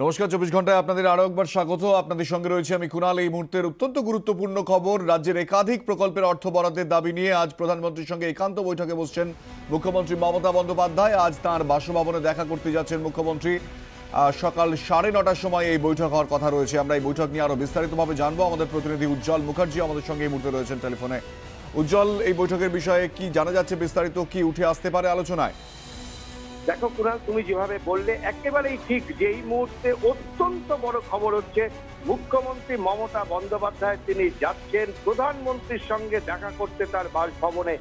নমস্কার, 24 ঘন্টায় আপনাদের আরো একবার স্বাগত। আপনাদের সঙ্গে রয়েছে আমি কুণাল। এই মুহূর্তের অত্যন্ত গুরুত্বপূর্ণ খবর, রাজ্যের একাধিক প্রকল্পের অর্থ বরাদ্দের দাবি নিয়ে আজ প্রধানমন্ত্রীর সঙ্গে একান্ত বৈঠকে বসছেন মুখ্যমন্ত্রী মমতা বন্দ্যোপাধ্যায়। আজ তাঁর বাসভবনে দেখা করতে যাচ্ছেন মুখ্যমন্ত্রী। সকাল 9:30টার সময় এই বৈঠক হওয়ার কথা রয়েছে। আমরা এই বৈঠক নিয়ে আরো বিস্তারিতভাবে জানবো। আমাদের প্রতিনিধি উজ্জ্বল মুখার্জি আমাদের সঙ্গে এই মুহূর্তে রয়েছেন টেলিফোনে। উজ্জ্বল, এই বৈঠকের বিষয়ে কি জানা যাচ্ছে, বিস্তারিত কি উঠে আসতে পারে আলোচনায়? দেখো কুণাল, তুমি যেভাবে বললে একেবারেই ঠিক যে এই মুহূর্তে অত্যন্ত বড় খবর হচ্ছে মুখ্যমন্ত্রী মমতা বন্দ্যোপাধ্যায় তিনি যাচ্ছেন প্রধানমন্ত্রীর সঙ্গে দেখা করতে তার বাসভবনে।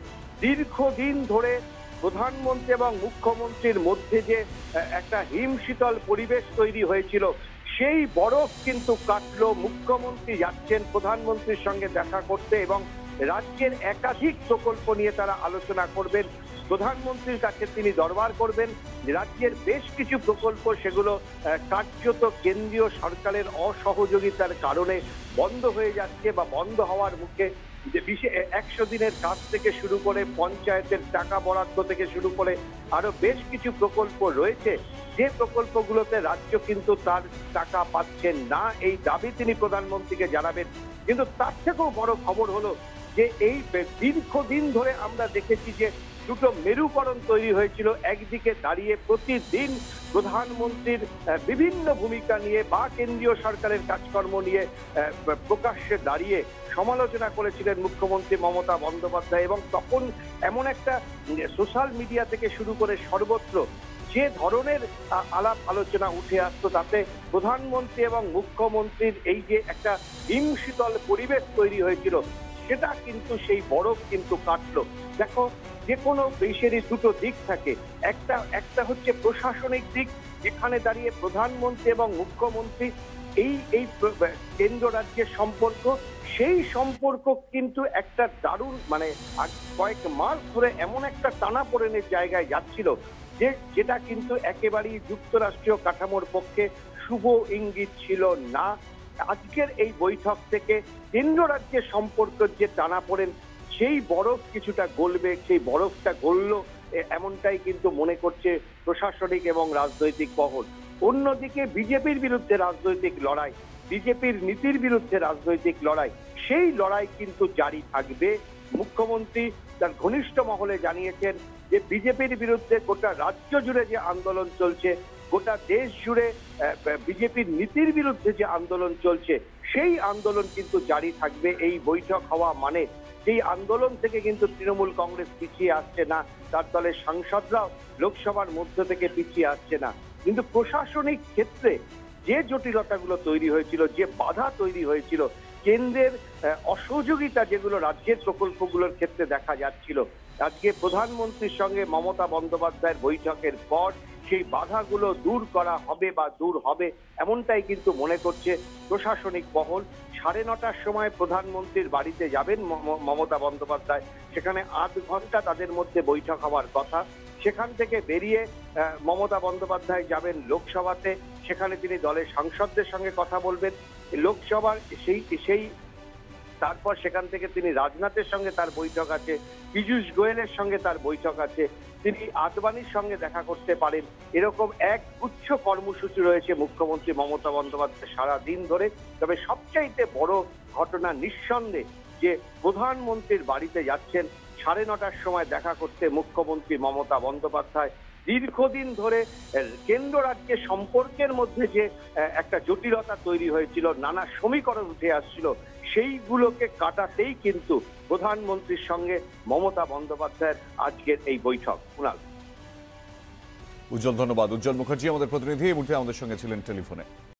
দীর্ঘদিন ধরে প্রধানমন্ত্রী এবং মুখ্যমন্ত্রীর মধ্যে যে একটা হিমশীতল পরিবেশ তৈরি হয়েছিল, সেই বরফ কিন্তু কাটলো। মুখ্যমন্ত্রী যাচ্ছেন প্রধানমন্ত্রীর সঙ্গে দেখা করতে এবং রাজ্যের একাধিক প্রকল্প নিয়ে তারা আলোচনা করবেন। প্রধানমন্ত্রীর কাছে তিনি দরবার করবেন। রাজ্যের বেশ কিছু প্রকল্প সেগুলো কার্যত কেন্দ্রীয় সরকারের অসহযোগিতার কারণে বন্ধ হয়ে যাচ্ছে বা বন্ধ হওয়ার মুখে। যে 100 দিনের কাজ থেকে শুরু করে পঞ্চায়েতের টাকা বরাদ্দ থেকে শুরু করে আরো বেশ কিছু প্রকল্প রয়েছে, যে প্রকল্পগুলোতে রাজ্য কিন্তু তার টাকা পাচ্ছেন না, এই দাবি তিনি প্রধানমন্ত্রীকে জানাবেন। কিন্তু তার থেকেও বড় খবর হলো যে এই দীর্ঘদিন ধরে আমরা দেখেছি যে দুটো মেরুকরণ তৈরি হয়েছিল। একদিকে দাঁড়িয়ে প্রতিদিন প্রধানমন্ত্রীর বিভিন্ন ভূমিকা নিয়ে বা কেন্দ্রীয় সরকারের কাজকর্ম নিয়ে প্রকাশ্যে দাঁড়িয়ে সমালোচনা করেছিলেন মুখ্যমন্ত্রী মমতা বন্দ্যোপাধ্যায়, এবং তখন এমন একটা সোশ্যাল মিডিয়া থেকে শুরু করে সর্বত্র যে ধরনের আলাপ আলোচনা উঠে আসতো, তাতে প্রধানমন্ত্রী এবং মুখ্যমন্ত্রীর এই যে একটা হিমশীতল পরিবেশ তৈরি হয়েছিল, সেটা কিন্তু সেই বরফ কিন্তু কাটলো। দেখো, যে কোনো দেশেরই দুটো দিক থাকে। একটা হচ্ছে প্রশাসনিক দিক, যেখানে দাঁড়িয়ে প্রধানমন্ত্রী এবং মুখ্যমন্ত্রী এই এই কেন্দ্র রাজ্যের সম্পর্ক, সেই সম্পর্ক কিন্তু একটা দারুণ কয়েক মাস ধরে এমন একটা টানাপোড়েনের জায়গায় যাচ্ছিল যেটা কিন্তু একেবারেই যুক্তরাষ্ট্রীয় কাঠামোর পক্ষে শুভ ইঙ্গিত ছিল না। আজকের এই বৈঠক থেকে কেন্দ্র রাজ্যের সম্পর্কের যে টানাপোড়েন, সেই বরফ কিছুটা গলবে, সেই বরফটা গলল এমনটাই কিন্তু মনে করছে প্রশাসনিক এবং রাজনৈতিক মহল। অন্যদিকে বিজেপির বিরুদ্ধে রাজনৈতিক লড়াই, বিজেপির নীতির বিরুদ্ধে রাজনৈতিক লড়াই, সেই লড়াই কিন্তু জারি থাকবে। মুখ্যমন্ত্রী তার ঘনিষ্ঠ মহলে জানিয়েছেন যে বিজেপির বিরুদ্ধে গোটা রাজ্য জুড়ে যে আন্দোলন চলছে, গোটা দেশ জুড়ে বিজেপির নীতির বিরুদ্ধে যে আন্দোলন চলছে, সেই আন্দোলন কিন্তু জারি থাকবে। এই বৈঠক হওয়া মানে সেই আন্দোলন থেকে কিন্তু তৃণমূল কংগ্রেস পিছিয়ে আসছে না, তার দলের সাংসদরাও লোকসভার মধ্য থেকে পিছিয়ে আসছে না। কিন্তু প্রশাসনিক ক্ষেত্রে যে জটিলতাগুলো তৈরি হয়েছিল, যে বাধা তৈরি হয়েছিল, কেন্দ্রের অসহযোগিতা যেগুলো রাজ্যের প্রকল্পগুলোর ক্ষেত্রে দেখা যাচ্ছিল, আজকে প্রধানমন্ত্রীর সঙ্গে মমতা বন্দ্যোপাধ্যায়ের বৈঠকের পর সেই বাধাগুলো দূর করা হবে বা দূর হবে, এমনটাই কিন্তু মনে করছে প্রশাসনিক মহল। 9:30টার সময় প্রধানমন্ত্রীর বাড়িতে যাবেন মমতা বন্দ্যোপাধ্যায়। সেখানে 8 ঘন্টা তাদের মধ্যে বৈঠক হওয়ার কথা। সেখান থেকে বেরিয়ে মমতা বন্দ্যোপাধ্যায় যাবেন লোকসভাতে। সেখানে তিনি দলের সাংসদদের সঙ্গে কথা বলবেন। লোকসভার সেই তারপর সেখান থেকে তিনি রাজনাথের সঙ্গে তার বৈঠক আছে, পীযূষ গোয়েলের সঙ্গে তার বৈঠক আছে, তিনি আদবানির সঙ্গে দেখা করতে পারেন। এরকম এক গুচ্ছ কর্মসূচি রয়েছে মুখ্যমন্ত্রী মমতা বন্দ্যোপাধ্যায় সারা দিন ধরে। তবে সবচাইতে বড় ঘটনা নিঃসন্দেহে যে প্রধানমন্ত্রীর বাড়িতে যাচ্ছেন 9:30টার সময় দেখা করতে মুখ্যমন্ত্রী মমতা বন্দ্যোপাধ্যায়। দীর্ঘদিন ধরে কেন্দ্র রাজ্যের সম্পর্কের মধ্যে যে একটা জটিলতা তৈরি হয়েছিল, নানা সমীকরণ উঠে আসছিল, সেইগুলোকে কাটাতেই কিন্তু প্রধানমন্ত্রীর সঙ্গে মমতা বন্দ্যোপাধ্যায়ের আজকের এই বৈঠক। কুণাল। উজ্জ্বল, ধন্যবাদ। উজ্জ্বল মুখার্জি আমাদের প্রতিনিধি এই মুহূর্তে আমাদের সঙ্গে ছিলেন টেলিফোনে।